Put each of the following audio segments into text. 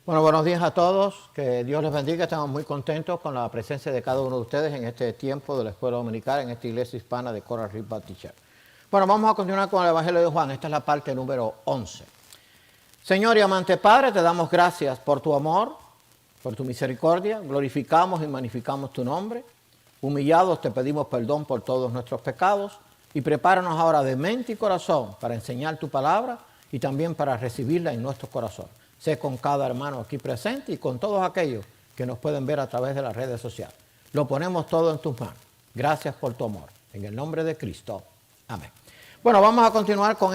Bueno, buenos días a todos, que Dios les bendiga, estamos muy contentos con la presencia de cada uno de ustedes en este tiempo de la Escuela Dominical, en esta iglesia hispana de Coral Reef Baptist Church. Bueno, vamos a continuar con el Evangelio de Juan, esta es la parte número 11. Señor y amante Padre, te damos gracias por tu amor, por tu misericordia, glorificamos y magnificamos tu nombre, humillados te pedimos perdón por todos nuestros pecados y prepáranos ahora de mente y corazón para enseñar tu palabra y también para recibirla en nuestros corazones. Sé con cada hermano aquí presente y con todos aquellos que nos pueden ver a través de las redes sociales. Lo ponemos todo en tus manos. Gracias por tu amor. En el nombre de Cristo. Amén. Bueno, vamos a continuar con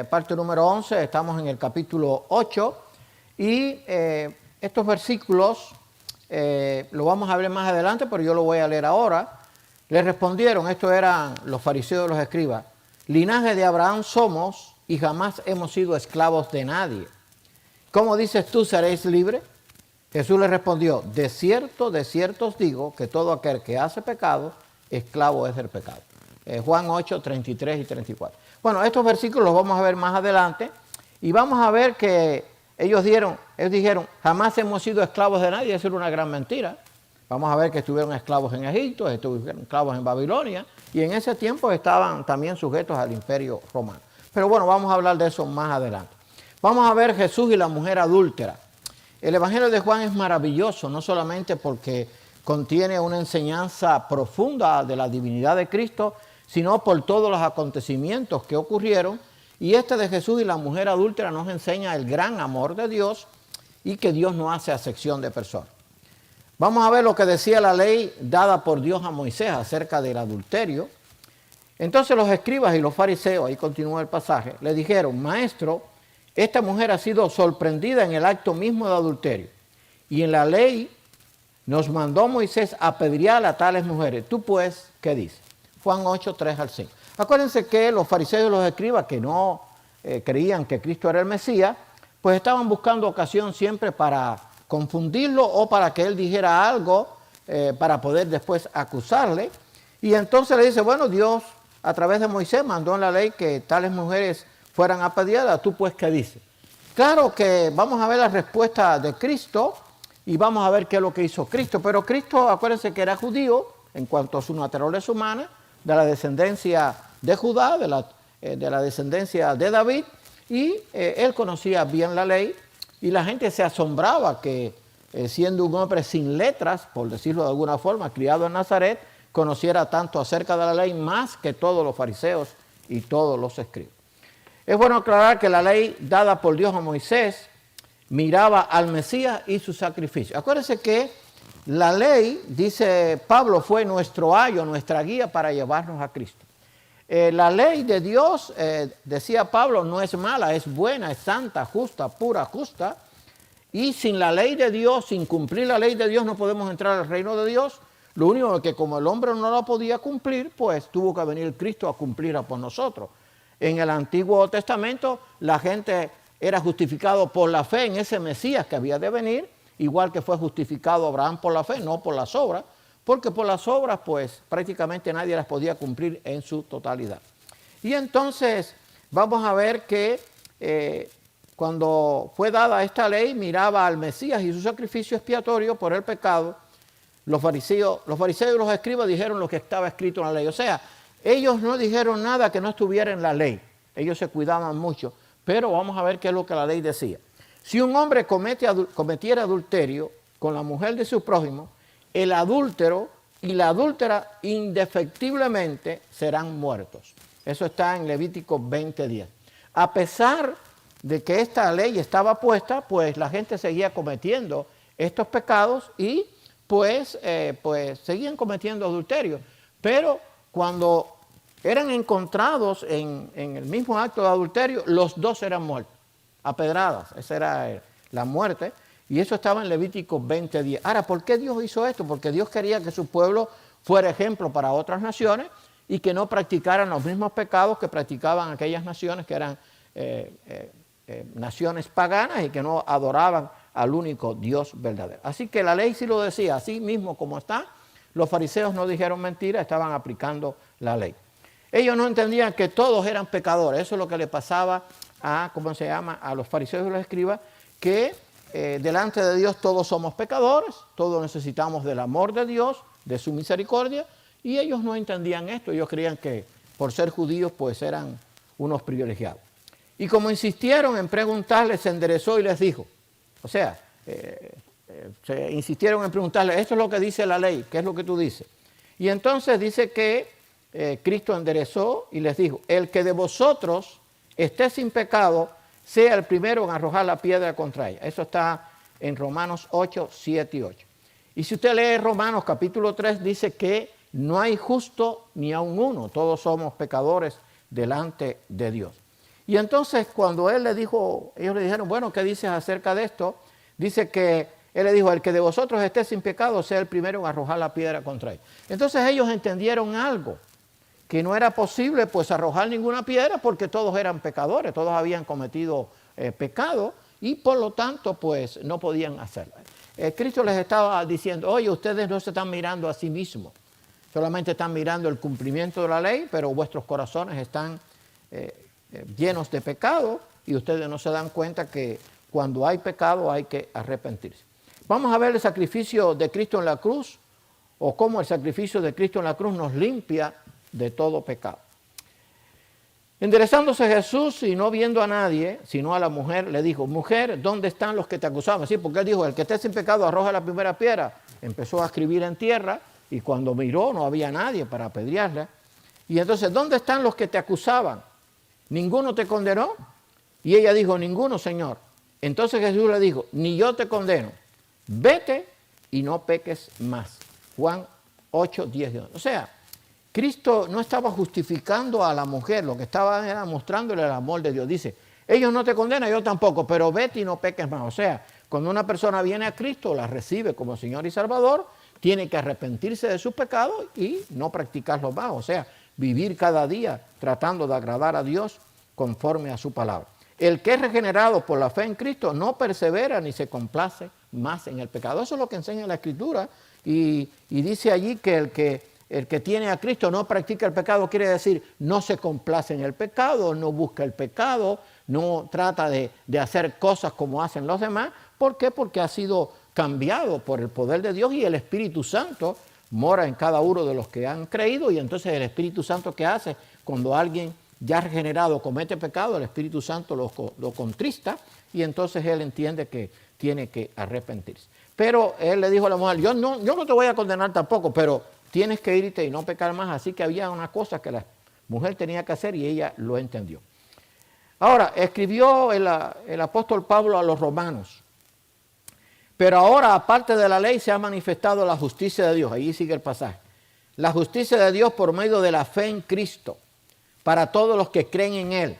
parte número 11. Estamos en el capítulo 8 y estos versículos lo vamos a ver más adelante, pero yo lo voy a leer ahora. Le respondieron, estos eran los fariseos y los escribas, linaje de Abraham somos y jamás hemos sido esclavos de nadie. ¿Cómo dices tú seréis libres? Jesús le respondió, de cierto os digo que todo aquel que hace pecado, esclavo es del pecado. Juan 8, 33 y 34. Bueno, estos versículos los vamos a ver más adelante y vamos a ver que ellos dijeron, jamás hemos sido esclavos de nadie, eso era una gran mentira. Vamos a ver que estuvieron esclavos en Egipto, estuvieron esclavos en Babilonia y en ese tiempo estaban también sujetos al imperio romano. Pero bueno, vamos a hablar de eso más adelante. Vamos a ver Jesús y la mujer adúltera. El Evangelio de Juan es maravilloso, no solamente porque contiene una enseñanza profunda de la divinidad de Cristo, sino por todos los acontecimientos que ocurrieron. Y este de Jesús y la mujer adúltera nos enseña el gran amor de Dios y que Dios no hace acepción de personas. Vamos a ver lo que decía la ley dada por Dios a Moisés acerca del adulterio. Entonces los escribas y los fariseos, ahí continúa el pasaje, le dijeron, maestro, esta mujer ha sido sorprendida en el acto mismo de adulterio. Y en la ley nos mandó Moisés apedrear a tales mujeres. ¿Tú pues qué dices? Juan 8, 3 al 5. Acuérdense que los fariseos y los escribas que no creían que Cristo era el Mesías, pues estaban buscando ocasión siempre para confundirlo o para que él dijera algo para poder después acusarle. Y entonces le dice, bueno, Dios a través de Moisés mandó en la ley que tales mujeres fueran apedreadas, ¿tú pues qué dices? Claro que vamos a ver la respuesta de Cristo y vamos a ver qué es lo que hizo Cristo. Pero Cristo, acuérdense que era judío en cuanto a su naturaleza humana, de la descendencia de Judá, de la descendencia de David, y él conocía bien la ley y la gente se asombraba que siendo un hombre sin letras, por decirlo de alguna forma, criado en Nazaret, conociera tanto acerca de la ley más que todos los fariseos y todos los escribas. Es bueno aclarar que la ley dada por Dios a Moisés miraba al Mesías y su sacrificio. Acuérdense que la ley, dice Pablo, fue nuestro ayo, nuestra guía para llevarnos a Cristo. La ley de Dios, decía Pablo, no es mala, es buena, es santa, justa, pura, justa. Y sin la ley de Dios, sin cumplir la ley de Dios, no podemos entrar al reino de Dios. Lo único es que como el hombre no la podía cumplir, pues tuvo que venir Cristo a cumplirla por nosotros. En el Antiguo Testamento la gente era justificado por la fe en ese Mesías que había de venir, igual que fue justificado Abraham por la fe, no por las obras, porque por las obras pues prácticamente nadie las podía cumplir en su totalidad. Y entonces vamos a ver que cuando fue dada esta ley miraba al Mesías y su sacrificio expiatorio por el pecado. Los fariseos y los escribas dijeron lo que estaba escrito en la ley, o sea, ellos no dijeron nada que no estuviera en la ley. Ellos se cuidaban mucho. Pero vamos a ver qué es lo que la ley decía. Si un hombre cometiera adulterio con la mujer de su prójimo, el adúltero y la adúltera indefectiblemente serán muertos. Eso está en Levítico 20:10. A pesar de que esta ley estaba puesta, pues la gente seguía cometiendo estos pecados y pues seguían cometiendo adulterio. Pero cuando eran encontrados en el mismo acto de adulterio, los dos eran muertos, a pedradas. Esa era la muerte, y eso estaba en Levítico 20:10. Ahora, ¿por qué Dios hizo esto? Porque Dios quería que su pueblo fuera ejemplo para otras naciones y que no practicaran los mismos pecados que practicaban aquellas naciones que eran naciones paganas y que no adoraban al único Dios verdadero. Así que la ley sí lo decía, así mismo como está. Los fariseos no dijeron mentira, estaban aplicando la ley. Ellos no entendían que todos eran pecadores. Eso es lo que le pasaba a los fariseos y los escribas, que delante de Dios todos somos pecadores, todos necesitamos del amor de Dios, de su misericordia, y ellos no entendían esto. Ellos creían que por ser judíos pues eran unos privilegiados. Y como insistieron en preguntarle, se enderezó y les dijo, o sea, se insistieron en preguntarle, esto es lo que dice la ley, ¿qué es lo que tú dices? Y entonces dice que Cristo enderezó y les dijo, el que de vosotros esté sin pecado, sea el primero en arrojar la piedra contra ella. Eso está en Romanos 8, 7 y 8. Y si usted lee Romanos capítulo 3, dice que no hay justo ni aun uno, todos somos pecadores delante de Dios. Y entonces cuando él le dijo, ellos le dijeron, bueno, ¿qué dices acerca de esto? Dice que él le dijo, el que de vosotros esté sin pecado, sea el primero en arrojar la piedra contra él. Entonces ellos entendieron algo, que no era posible pues arrojar ninguna piedra porque todos eran pecadores, todos habían cometido pecado y por lo tanto pues no podían hacerlo. Cristo les estaba diciendo, oye, ustedes no se están mirando a sí mismos, solamente están mirando el cumplimiento de la ley, pero vuestros corazones están llenos de pecado y ustedes no se dan cuenta que cuando hay pecado hay que arrepentirse. Vamos a ver el sacrificio de Cristo en la cruz o cómo el sacrificio de Cristo en la cruz nos limpia de todo pecado. Enderezándose Jesús y no viendo a nadie, sino a la mujer, le dijo, mujer, ¿dónde están los que te acusaban? Sí, porque él dijo, el que esté sin pecado arroja la primera piedra. Empezó a escribir en tierra y cuando miró no había nadie para apedrearla. Y entonces, ¿dónde están los que te acusaban? ¿Ninguno te condenó? Y ella dijo, ninguno, Señor. Entonces Jesús le dijo, ni yo te condeno, vete y no peques más. Juan 8, 10 y 11. O sea, Cristo no estaba justificando a la mujer, lo que estaba era mostrándole el amor de Dios. Dice, ellos no te condenan, yo tampoco, pero vete y no peques más. O sea, cuando una persona viene a Cristo, la recibe como Señor y Salvador, tiene que arrepentirse de sus pecados y no practicarlos más. O sea, vivir cada día tratando de agradar a Dios conforme a su palabra. El que es regenerado por la fe en Cristo no persevera ni se complace más en el pecado. Eso es lo que enseña la Escritura y dice allí que el que tiene a Cristo no practica el pecado, quiere decir no se complace en el pecado, no busca el pecado, no trata de hacer cosas como hacen los demás. ¿Por qué? Porque ha sido cambiado por el poder de Dios y el Espíritu Santo mora en cada uno de los que han creído y entonces el Espíritu Santo, ¿qué hace? Cuando alguien ya regenerado comete pecado, el Espíritu Santo lo contrista y entonces él entiende que tiene que arrepentirse. Pero él le dijo a la mujer, yo no te voy a condenar tampoco, pero tienes que irte y no pecar más. Así que había una cosa que la mujer tenía que hacer y ella lo entendió. Ahora, escribió el apóstol Pablo a los romanos. Pero ahora, aparte de la ley, se ha manifestado la justicia de Dios. Ahí sigue el pasaje. La justicia de Dios por medio de la fe en Cristo, para todos los que creen en Él.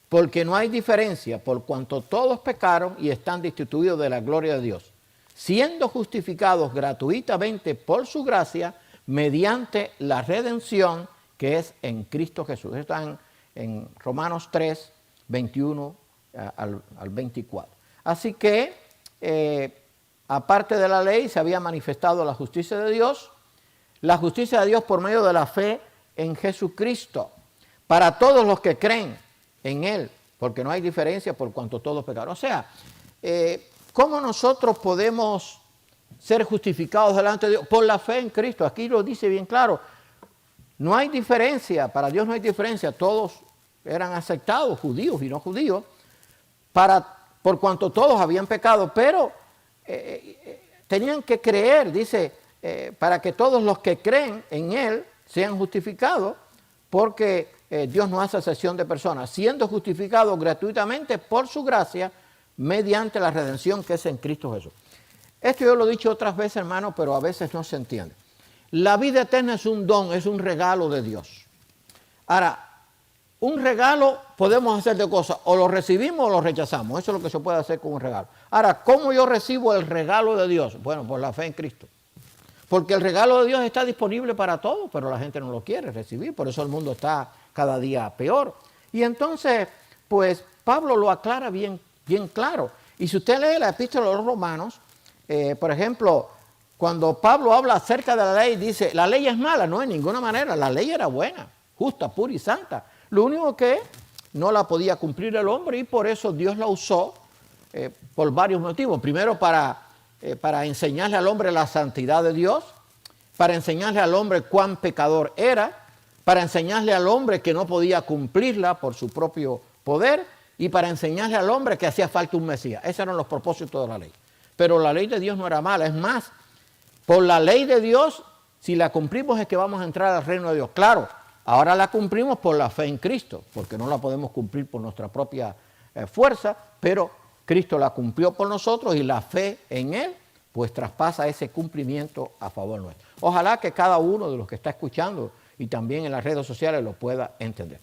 Porque no hay diferencia, por cuanto todos pecaron y están destituidos de la gloria de Dios, siendo justificados gratuitamente por su gracia, mediante la redención que es en Cristo Jesús. Esto está en Romanos 3, 21 al 24. Así que, aparte de la ley, se había manifestado la justicia de Dios por medio de la fe en Jesucristo, para todos los que creen en Él, porque no hay diferencia por cuanto todos pecaron. O sea, ¿cómo nosotros podemos ser justificados delante de Dios? Por la fe en Cristo. Aquí lo dice bien claro. No hay diferencia, para Dios no hay diferencia. Todos eran aceptados, judíos y no judíos, por cuanto todos habían pecado, pero tenían que creer, dice, para que todos los que creen en Él sean justificados, porque Dios no hace acepción de personas, siendo justificados gratuitamente por su gracia, mediante la redención que es en Cristo Jesús. Esto yo lo he dicho otras veces, hermano, pero a veces no se entiende. La vida eterna es un don, es un regalo de Dios. Ahora, un regalo podemos hacer de cosas, o lo recibimos o lo rechazamos. Eso es lo que se puede hacer con un regalo. Ahora, ¿cómo yo recibo el regalo de Dios? Bueno, por la fe en Cristo. Porque el regalo de Dios está disponible para todos, pero la gente no lo quiere recibir. Por eso el mundo está cada día peor. Y entonces, pues, Pablo lo aclara bien claro. Y si usted lee la epístola de los Romanos, por ejemplo, cuando Pablo habla acerca de la ley, dice, la ley es mala. No, en ninguna manera. La ley era buena, justa, pura y santa. Lo único que no la podía cumplir el hombre y por eso Dios la usó por varios motivos. Primero, para enseñarle al hombre la santidad de Dios, para enseñarle al hombre cuán pecador era, para enseñarle al hombre que no podía cumplirla por su propio poder y para enseñarle al hombre que hacía falta un Mesías. Esos eran los propósitos de la ley. Pero la ley de Dios no era mala. Es más, por la ley de Dios, si la cumplimos es que vamos a entrar al reino de Dios. Claro, ahora la cumplimos por la fe en Cristo, porque no la podemos cumplir por nuestra propia fuerza, pero Cristo la cumplió por nosotros y la fe en Él pues traspasa ese cumplimiento a favor nuestro. Ojalá que cada uno de los que está escuchando y también en las redes sociales lo pueda entender.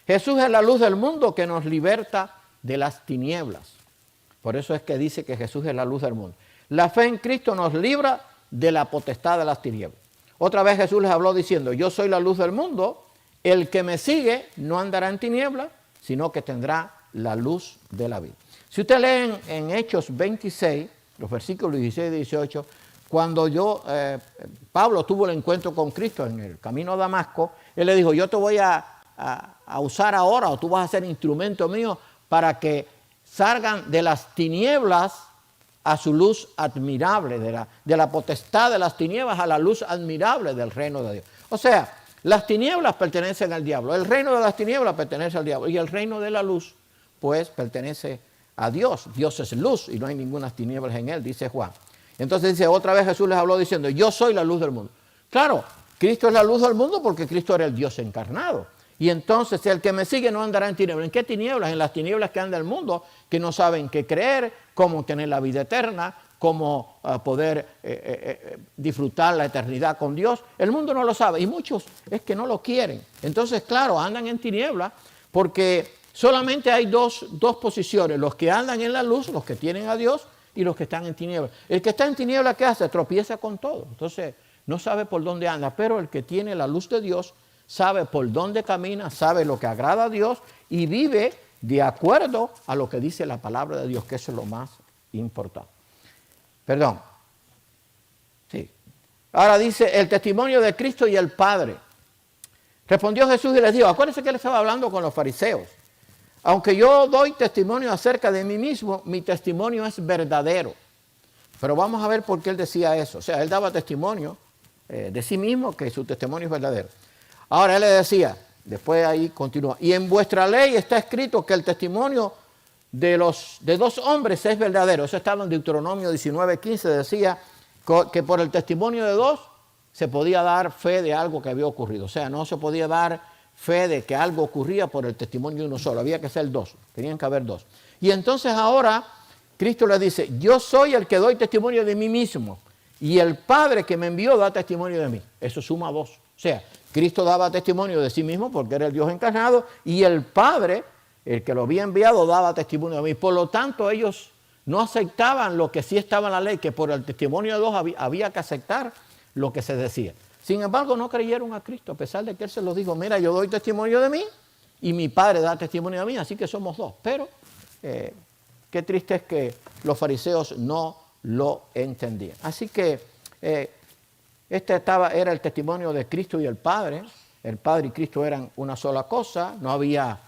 Jesús es la luz del mundo que nos liberta de las tinieblas. Por eso es que dice que Jesús es la luz del mundo. La fe en Cristo nos libra de la potestad de las tinieblas. Otra vez Jesús les habló diciendo, yo soy la luz del mundo, el que me sigue no andará en tinieblas, sino que tendrá la luz de la vida. Si usted lee en Hechos 26, los versículos 16 y 18, cuando Pablo tuvo el encuentro con Cristo en el camino a Damasco, él le dijo, yo te voy a usar ahora, o tú vas a ser instrumento mío para que salgan de las tinieblas a su luz admirable, de la potestad de las tinieblas a la luz admirable del reino de Dios. O sea, las tinieblas pertenecen al diablo, el reino de las tinieblas pertenece al diablo y el reino de la luz pues pertenece a Dios. Dios es luz y no hay ninguna tinieblas en él, dice Juan. Entonces dice, otra vez Jesús les habló diciendo, yo soy la luz del mundo. Claro, Cristo es la luz del mundo porque Cristo era el Dios encarnado. Y entonces el que me sigue no andará en tinieblas. ¿En qué tinieblas? En las tinieblas que anda el mundo, que no saben qué creer, cómo tener la vida eterna, cómo poder disfrutar la eternidad con Dios. El mundo no lo sabe y muchos es que no lo quieren. Entonces, claro, andan en tinieblas porque solamente hay dos posiciones, los que andan en la luz, los que tienen a Dios y los que están en tinieblas. El que está en tinieblas, ¿qué hace? Tropieza con todo. Entonces, no sabe por dónde anda, pero el que tiene la luz de Dios sabe por dónde camina, sabe lo que agrada a Dios y vive de acuerdo a lo que dice la palabra de Dios, que eso es lo más importante. Perdón. Sí. Ahora dice el testimonio de Cristo y el Padre. Respondió Jesús y les dijo, acuérdense que él estaba hablando con los fariseos. Aunque yo doy testimonio acerca de mí mismo, mi testimonio es verdadero. Pero vamos a ver por qué él decía eso. O sea, él daba testimonio de sí mismo, que su testimonio es verdadero. Ahora él le decía, después ahí continúa, y en vuestra ley está escrito que el testimonio de dos hombres es verdadero. Eso estaba en Deuteronomio 19:15, decía que por el testimonio de dos se podía dar fe de algo que había ocurrido. O sea, no se podía dar fe de que algo ocurría por el testimonio de uno solo, había que ser dos, tenían que haber dos. Y entonces ahora Cristo le dice, yo soy el que doy testimonio de mí mismo y el Padre que me envió da testimonio de mí. Eso suma dos. O sea, Cristo daba testimonio de sí mismo porque era el Dios encarnado y el Padre, el que lo había enviado, daba testimonio de mí. Por lo tanto, ellos no aceptaban lo que sí estaba en la ley, que por el testimonio de dos había que aceptar lo que se decía. Sin embargo, no creyeron a Cristo, a pesar de que Él se los dijo, mira, yo doy testimonio de mí y mi Padre da testimonio de mí, así que somos dos. Pero qué triste es que los fariseos no lo entendían. Así que era el testimonio de Cristo y el Padre. El Padre y Cristo eran una sola cosa, no había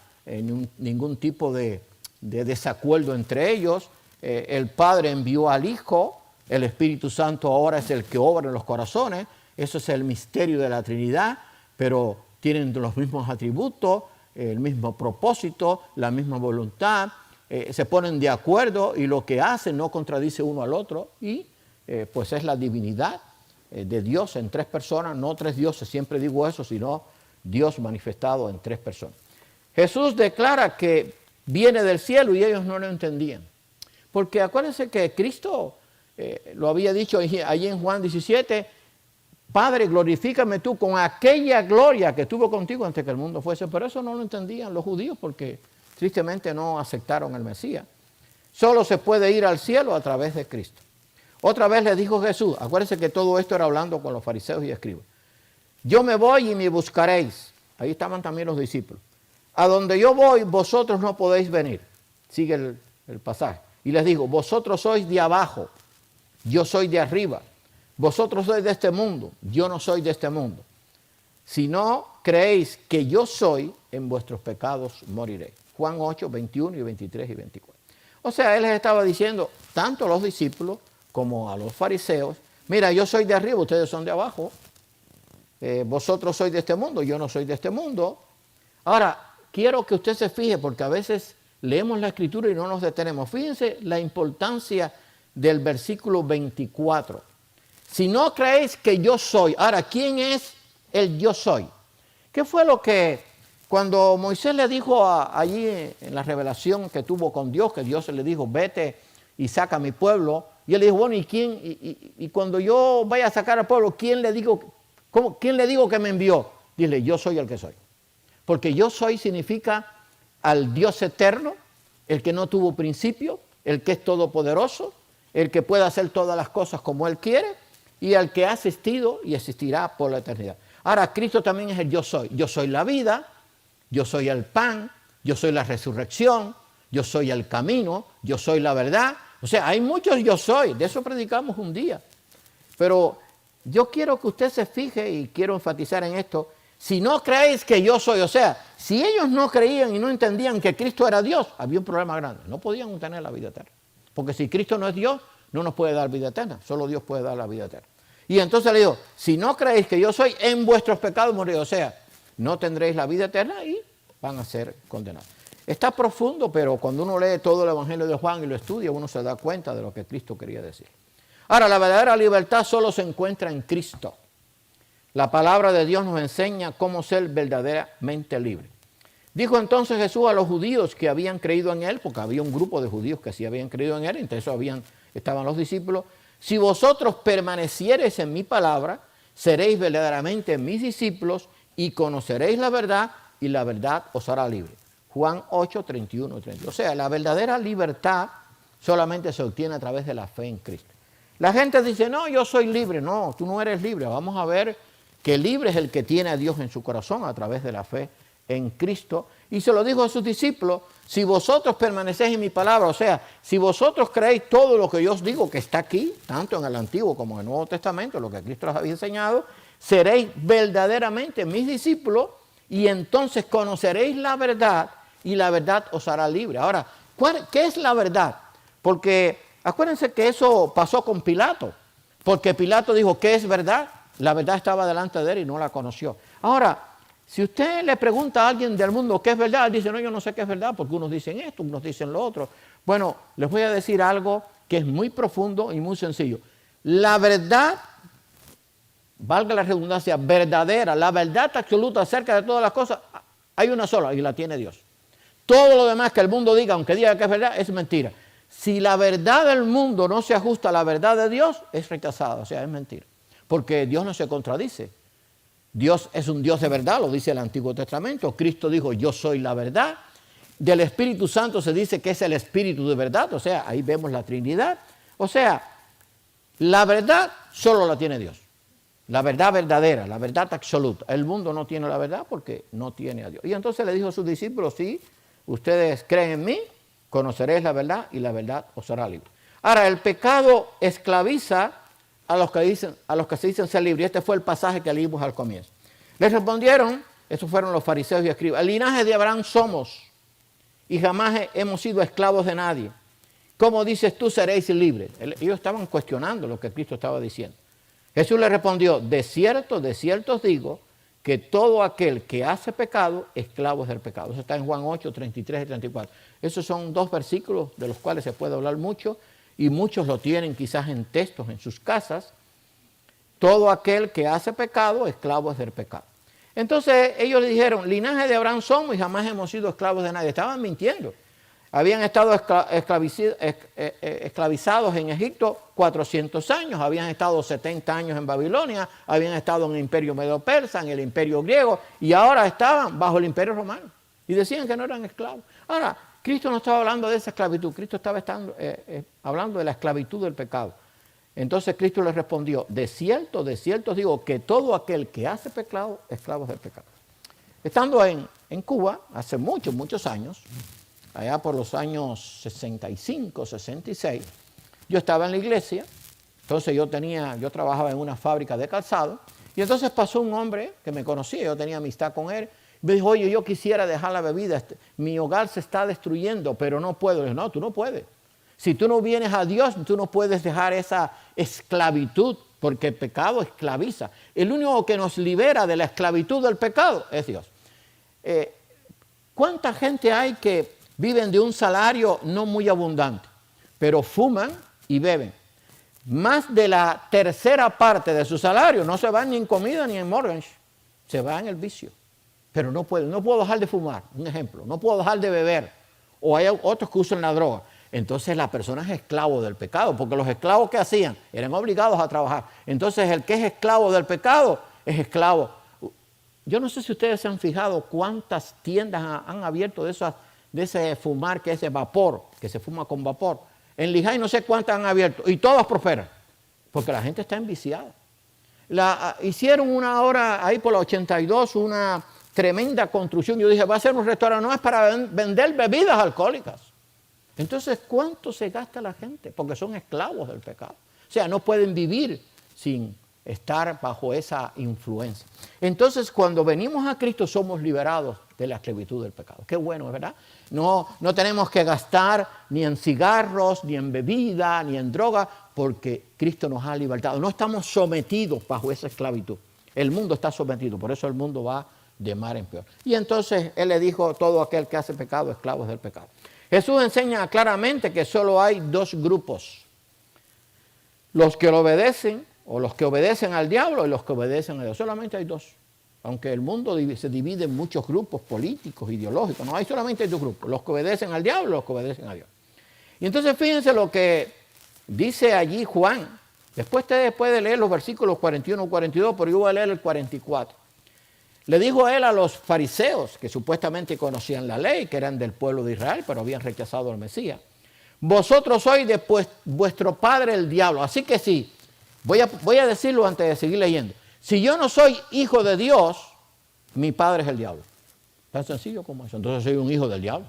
ningún tipo de desacuerdo entre ellos. El Padre envió al Hijo, el Espíritu Santo ahora es el que obra en los corazones. Eso es el misterio de la Trinidad, pero tienen los mismos atributos, el mismo propósito, la misma voluntad, se ponen de acuerdo y lo que hacen no contradice uno al otro y pues es la divinidad de Dios en tres personas, no tres dioses, siempre digo eso, sino Dios manifestado en tres personas. Jesús declara que viene del cielo y ellos no lo entendían, porque acuérdense que Cristo lo había dicho allí en Juan 17, Padre, glorifícame tú con aquella gloria que tuvo contigo antes que el mundo fuese. Pero eso no lo entendían los judíos porque tristemente no aceptaron el Mesías. Solo se puede ir al cielo a través de Cristo. Otra vez le dijo Jesús, acuérdense que todo esto era hablando con los fariseos y escribas. Yo me voy y me buscaréis. Ahí estaban también los discípulos. A donde yo voy, vosotros no podéis venir. Sigue el pasaje. Y les digo, vosotros sois de abajo, yo soy de arriba. Vosotros sois de este mundo, yo no soy de este mundo. Si no creéis que yo soy, en vuestros pecados moriréis. Juan 8, 21 y 23 y 24. O sea, él les estaba diciendo, tanto a los discípulos como a los fariseos, mira, yo soy de arriba, ustedes son de abajo. Vosotros sois de este mundo, yo no soy de este mundo. Ahora, quiero que usted se fije, porque a veces leemos la Escritura y no nos detenemos. Fíjense la importancia del versículo 24. Si no creéis que yo soy, ahora, ¿quién es el yo soy? ¿Qué fue lo que cuando Moisés le dijo allí en la revelación que tuvo con Dios, que Dios le dijo, vete y saca a mi pueblo? Y él le dijo, bueno, ¿y quién? Y cuando yo vaya a sacar al pueblo, ¿quién le digo que me envió? Dile, yo soy el que soy. Porque yo soy significa al Dios eterno, el que no tuvo principio, el que es todopoderoso, el que puede hacer todas las cosas como Él quiere, y al que ha existido y existirá por la eternidad. Ahora, Cristo también es el yo soy. Yo soy la vida, yo soy el pan, yo soy la resurrección, yo soy el camino, yo soy la verdad. O sea, hay muchos yo soy, de eso predicamos un día. Pero yo quiero que usted se fije, y quiero enfatizar en esto, si no creéis que yo soy, o sea, si ellos no creían y no entendían que Cristo era Dios, había un problema grande, no podían obtener la vida eterna. Porque si Cristo no es Dios, no nos puede dar vida eterna, solo Dios puede dar la vida eterna. Y entonces le digo, si no creéis que yo soy, en vuestros pecados moriréis, o sea, no tendréis la vida eterna y van a ser condenados. Está profundo, pero cuando uno lee todo el Evangelio de Juan y lo estudia, uno se da cuenta de lo que Cristo quería decir. Ahora, la verdadera libertad solo se encuentra en Cristo. La palabra de Dios nos enseña cómo ser verdaderamente libre. Dijo entonces Jesús a los judíos que habían creído en Él, porque había un grupo de judíos que sí habían creído en Él, entre eso estaban los discípulos, si vosotros permaneciereis en mi palabra, seréis verdaderamente mis discípulos y conoceréis la verdad y la verdad os hará libre. Juan 8, 31 y 30. O sea, la verdadera libertad solamente se obtiene a través de la fe en Cristo. La gente dice, no, yo soy libre. No, tú no eres libre. Vamos a ver que libre es el que tiene a Dios en su corazón a través de la fe en Cristo. Y se lo dijo a sus discípulos, si vosotros permanecéis en mi palabra, o sea, si vosotros creéis todo lo que yo os digo que está aquí, tanto en el Antiguo como en el Nuevo Testamento, lo que Cristo les había enseñado, seréis verdaderamente mis discípulos y entonces conoceréis la verdad y la verdad os hará libre. Ahora, ¿qué es la verdad? Porque acuérdense que eso pasó con Pilato, porque Pilato dijo, ¿qué es verdad? La verdad estaba delante de él y no la conoció. Ahora, si usted le pregunta a alguien del mundo qué es verdad, él dice, no, yo no sé qué es verdad, porque unos dicen esto, unos dicen lo otro. Bueno, les voy a decir algo que es muy profundo y muy sencillo. La verdad, valga la redundancia, verdadera, la verdad absoluta acerca de todas las cosas, hay una sola y la tiene Dios. Todo lo demás que el mundo diga, aunque diga que es verdad, es mentira. Si la verdad del mundo no se ajusta a la verdad de Dios, es rechazada, o sea, es mentira. Porque Dios no se contradice. Dios es un Dios de verdad, lo dice el Antiguo Testamento. Cristo dijo, yo soy la verdad. Del Espíritu Santo se dice que es el Espíritu de verdad, o sea, ahí vemos la Trinidad. O sea, la verdad solo la tiene Dios. La verdad verdadera, la verdad absoluta. El mundo no tiene la verdad porque no tiene a Dios. Y entonces le dijo a sus discípulos, sí, ustedes creen en mí, conoceréis la verdad y la verdad os hará libre. Ahora, el pecado esclaviza a los que se dicen ser libres. Este fue el pasaje que leímos al comienzo. Les respondieron, esos fueron los fariseos y escribas, el linaje de Abraham somos y jamás hemos sido esclavos de nadie. ¿Cómo dices tú seréis libres? Ellos estaban cuestionando lo que Cristo estaba diciendo. Jesús les respondió, de cierto os digo, que todo aquel que hace pecado, esclavo es del pecado. Eso está en Juan 8, 33 y 34. Esos son dos versículos de los cuales se puede hablar mucho, y muchos lo tienen quizás en textos en sus casas. Todo aquel que hace pecado, esclavo es del pecado. Entonces ellos le dijeron, linaje de Abraham somos y jamás hemos sido esclavos de nadie. Estaban mintiendo. Habían estado esclavizados en Egipto 400 años, habían estado 70 años en Babilonia, habían estado en el imperio medo-persa, en el imperio griego, y ahora estaban bajo el imperio romano. Y decían que no eran esclavos. Ahora, Cristo no estaba hablando de esa esclavitud, Cristo estaba hablando de la esclavitud del pecado. Entonces Cristo les respondió, de cierto os digo que todo aquel que hace pecado, esclavo es del pecado. Estando en Cuba, hace muchos años, allá por los años 65, 66, yo estaba en la iglesia, entonces yo trabajaba en una fábrica de calzado, y entonces pasó un hombre que me conocía, yo tenía amistad con él, me dijo, oye, yo quisiera dejar la bebida, mi hogar se está destruyendo, pero no puedo. Le dije, no, tú no puedes. Si tú no vienes a Dios, tú no puedes dejar esa esclavitud, porque el pecado esclaviza. El único que nos libera de la esclavitud del pecado es Dios. ¿Cuánta gente hay que viven de un salario no muy abundante, pero fuman y beben? Más de la tercera parte de su salario no se va ni en comida ni en mortgage, se va en el vicio. Pero no puedo dejar de fumar, un ejemplo, no puedo dejar de beber. O hay otros que usan la droga. Entonces la persona es esclavo del pecado, porque los esclavos que hacían eran obligados a trabajar. Entonces el que es esclavo del pecado es esclavo. Yo no sé si ustedes se han fijado cuántas tiendas han abierto de ese fumar que es de vapor, que se fuma con vapor. En Lehigh no sé cuántas han abierto y todas prosperan, porque la gente está enviciada. Hicieron una hora ahí por la 82, una tremenda construcción. Yo dije, va a ser un restaurante, no es para vender bebidas alcohólicas. Entonces, ¿cuánto se gasta la gente? Porque son esclavos del pecado. O sea, no pueden vivir sin estar bajo esa influencia. Entonces, cuando venimos a Cristo, somos liberados de la esclavitud del pecado. Qué bueno, ¿verdad? No tenemos que gastar ni en cigarros, ni en bebida, ni en droga, porque Cristo nos ha libertado. No estamos sometidos bajo esa esclavitud. El mundo está sometido, por eso el mundo va de mal en peor. Y entonces Él le dijo, todo aquel que hace pecado, esclavo es del pecado. Jesús enseña claramente que solo hay dos grupos. Los que lo obedecen, o los que obedecen al diablo y los que obedecen a Dios. Solamente hay dos. Aunque el mundo se divide en muchos grupos políticos, ideológicos, no hay solamente dos grupos. Los que obedecen al diablo y los que obedecen a Dios. Y entonces fíjense lo que dice allí Juan. Después ustedes pueden leer los versículos 41 y 42, pero yo voy a leer el 44. Le dijo él a los fariseos, que supuestamente conocían la ley, que eran del pueblo de Israel, pero habían rechazado al Mesías. Vosotros sois de vuestro padre el diablo. Así que sí, voy a decirlo antes de seguir leyendo. Si yo no soy hijo de Dios, mi padre es el diablo. Tan sencillo como eso. Entonces soy un hijo del diablo.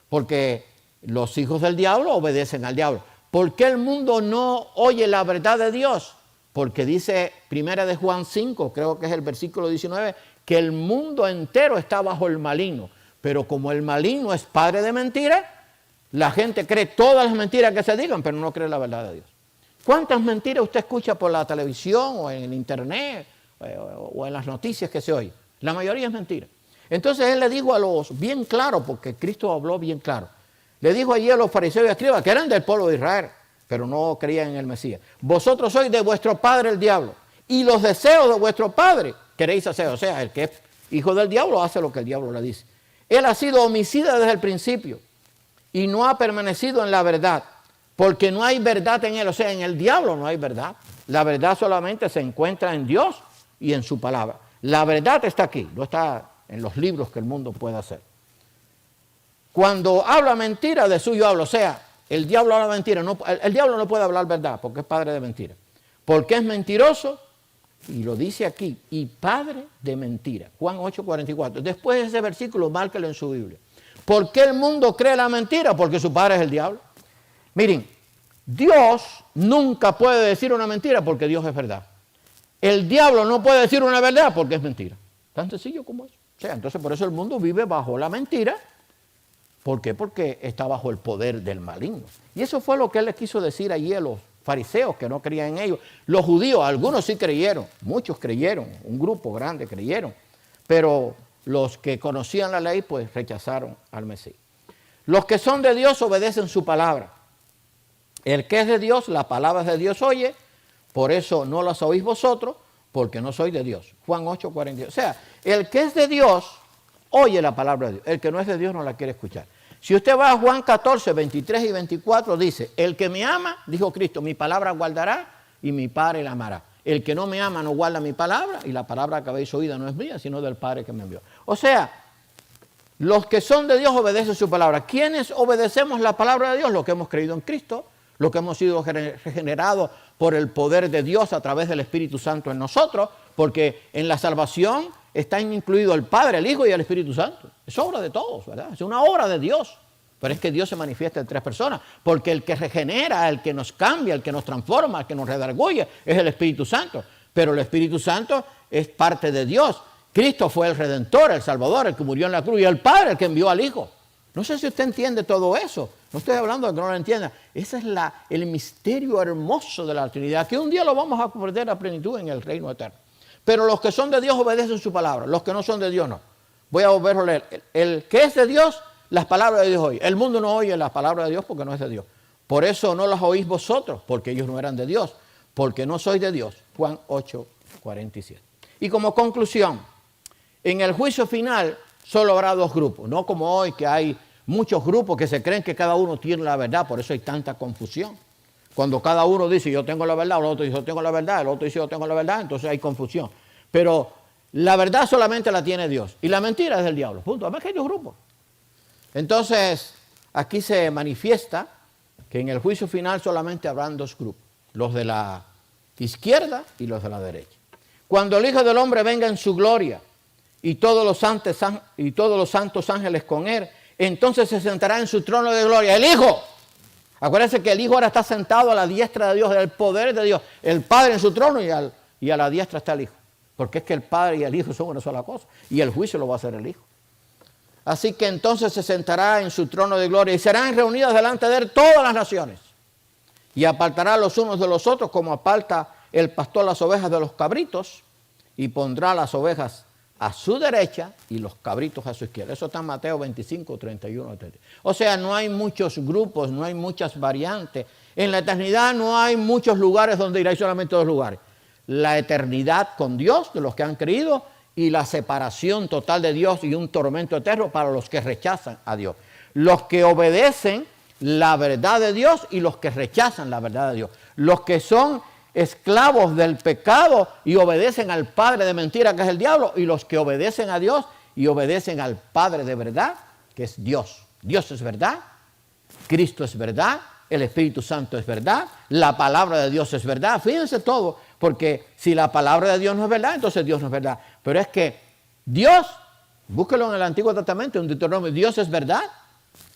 Porque los hijos del diablo obedecen al diablo. ¿Por qué el mundo no oye la verdad de Dios? Porque dice 1 de Juan 5, creo que es el versículo 19, que el mundo entero está bajo el maligno. Pero como el maligno es padre de mentiras, la gente cree todas las mentiras que se digan, pero no cree la verdad de Dios. ¿Cuántas mentiras usted escucha por la televisión o en el internet o en las noticias que se oyen? La mayoría es mentira. Entonces Él le dijo a los, bien claro, porque Cristo habló bien claro, le dijo allí a los fariseos y escribas, que eran del pueblo de Israel, pero no creían en el Mesías. Vosotros sois de vuestro padre el diablo, y los deseos de vuestro padre queréis hacer. O sea, el que es hijo del diablo hace lo que el diablo le dice. Él ha sido homicida desde el principio y no ha permanecido en la verdad, porque no hay verdad en él. O sea, en el diablo no hay verdad. La verdad solamente se encuentra en Dios y en su palabra. La verdad está aquí, no está en los libros que el mundo puede hacer. Cuando habla mentira, de suyo habla. O sea, el diablo habla mentira. El diablo no puede hablar verdad porque es padre de mentira. Porque es mentiroso, y lo dice aquí, y padre de mentira. Juan 8:44. Después de ese versículo, márquelo en su Biblia. ¿Por qué el mundo cree la mentira? Porque su padre es el diablo. Miren, Dios nunca puede decir una mentira porque Dios es verdad. El diablo no puede decir una verdad porque es mentira. Tan sencillo como eso. O sea, entonces por eso el mundo vive bajo la mentira. ¿Por qué? Porque está bajo el poder del maligno. Y eso fue lo que Él les quiso decir allí a los fariseos que no creían en ellos. Los judíos, algunos sí creyeron, muchos creyeron, un grupo grande creyeron, pero los que conocían la ley pues rechazaron al Mesías. Los que son de Dios obedecen su palabra. El que es de Dios, la palabra de Dios oye, por eso no las oís vosotros, porque no sois de Dios. Juan 8:42. O sea, el que es de Dios oye la palabra de Dios. El que no es de Dios no la quiere escuchar. Si usted va a Juan 14, 23 y 24, dice, el que me ama, dijo Cristo, mi palabra guardará y mi Padre la amará. El que no me ama no guarda mi palabra, y la palabra que habéis oído no es mía, sino del Padre que me envió. O sea, los que son de Dios obedecen su palabra. ¿Quiénes obedecemos la palabra de Dios? Los que hemos creído en Cristo, los que hemos sido regenerados por el poder de Dios a través del Espíritu Santo en nosotros, porque en la salvación están incluidos el Padre, el Hijo y el Espíritu Santo. Es obra de todos, ¿verdad? Es una obra de Dios. Pero es que Dios se manifiesta en tres personas, porque el que regenera, el que nos cambia, el que nos transforma, el que nos redarguye, es el Espíritu Santo. Pero el Espíritu Santo es parte de Dios. Cristo fue el Redentor, el Salvador, el que murió en la cruz, y el Padre el que envió al Hijo. No sé si usted entiende todo eso. No estoy hablando de que no lo entienda. Ese es el misterio hermoso de la Trinidad, que un día lo vamos a comprender a plenitud en el reino eterno. Pero los que son de Dios obedecen su palabra. Los que no son de Dios no. Voy a volver a leer. El que es de Dios, las palabras de Dios oye. El mundo no oye las palabras de Dios porque no es de Dios. Por eso no las oís vosotros, porque ellos no eran de Dios. Porque no sois de Dios. Juan 8:47. Y como conclusión, en el juicio final solo habrá dos grupos. No como hoy que hay muchos grupos que se creen que cada uno tiene la verdad. Por eso hay tanta confusión. Cuando cada uno dice yo tengo la verdad, el otro dice yo tengo la verdad, el otro dice yo tengo la verdad, entonces hay confusión. Pero la verdad solamente la tiene Dios y la mentira es del diablo. Punto. Además que hay dos grupos. Entonces, aquí se manifiesta que en el juicio final solamente habrán dos grupos. Los de la izquierda y los de la derecha. Cuando el Hijo del Hombre venga en su gloria y todos los santos ángeles con él, entonces se sentará en su trono de gloria. El Hijo. Acuérdense que el Hijo ahora está sentado a la diestra de Dios, el poder de Dios. El Padre en su trono y a la diestra está el Hijo. Porque es que el Padre y el Hijo son una sola cosa. Y el juicio lo va a hacer el Hijo. Así que entonces se sentará en su trono de gloria y serán reunidas delante de él todas las naciones. Y apartará los unos de los otros como aparta el pastor las ovejas de los cabritos y pondrá las ovejas a su derecha y los cabritos a su izquierda. Eso está en Mateo 25, 31, 30. O sea, no hay muchos grupos, no hay muchas variantes. En la eternidad no hay muchos lugares donde ir, hay solamente dos lugares. La eternidad con Dios, de los que han creído, y la separación total de Dios y un tormento eterno para los que rechazan a Dios. Los que obedecen la verdad de Dios y los que rechazan la verdad de Dios. Los que son esclavos del pecado y obedecen al padre de mentira que es el diablo, y los que obedecen a Dios y obedecen al Padre de verdad que es Dios. Dios es verdad, Cristo es verdad, el Espíritu Santo es verdad, la palabra de Dios es verdad. Fíjense todo, porque si la palabra de Dios no es verdad, entonces Dios no es verdad. Pero es que Dios, búsquelo en el Antiguo Testamento, en Deuteronomio, Dios es verdad,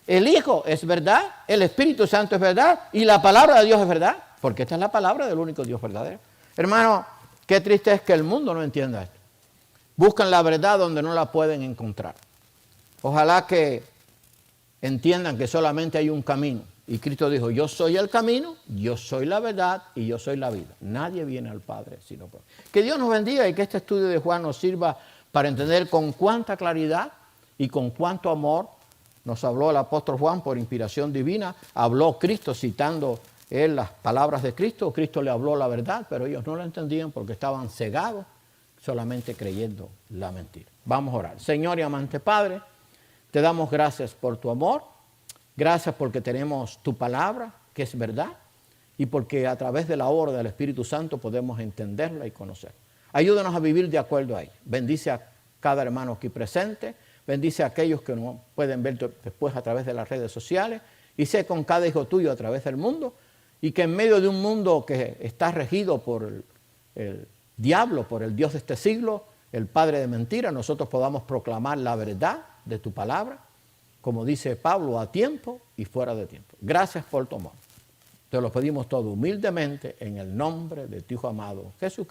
el Hijo es verdad, el Espíritu Santo es verdad y la palabra de Dios es verdad. Porque esta es la palabra del único Dios verdadero. Hermano, qué triste es que el mundo no entienda esto. Buscan la verdad donde no la pueden encontrar. Ojalá que entiendan que solamente hay un camino. Y Cristo dijo, yo soy el camino, yo soy la verdad y yo soy la vida. Nadie viene al Padre sino por mí. Que Dios nos bendiga y que este estudio de Juan nos sirva para entender con cuánta claridad y con cuánto amor nos habló el apóstol Juan por inspiración divina. Habló Cristo citando él las palabras de Cristo. Cristo le habló la verdad, pero ellos no la entendían porque estaban cegados, solamente creyendo la mentira. Vamos a orar. Señor y amante Padre, te damos gracias por tu amor, gracias porque tenemos tu palabra, que es verdad, y porque a través de la obra del Espíritu Santo podemos entenderla y conocerla. Ayúdanos a vivir de acuerdo a ella. Bendice a cada hermano aquí presente, bendice a aquellos que no pueden ver después a través de las redes sociales, y sé con cada hijo tuyo a través del mundo, y que en medio de un mundo que está regido por el diablo, por el Dios de este siglo, el padre de mentira, nosotros podamos proclamar la verdad de tu palabra, como dice Pablo, a tiempo y fuera de tiempo. Gracias por tu amor. Te lo pedimos todo humildemente en el nombre de tu Hijo amado Jesucristo.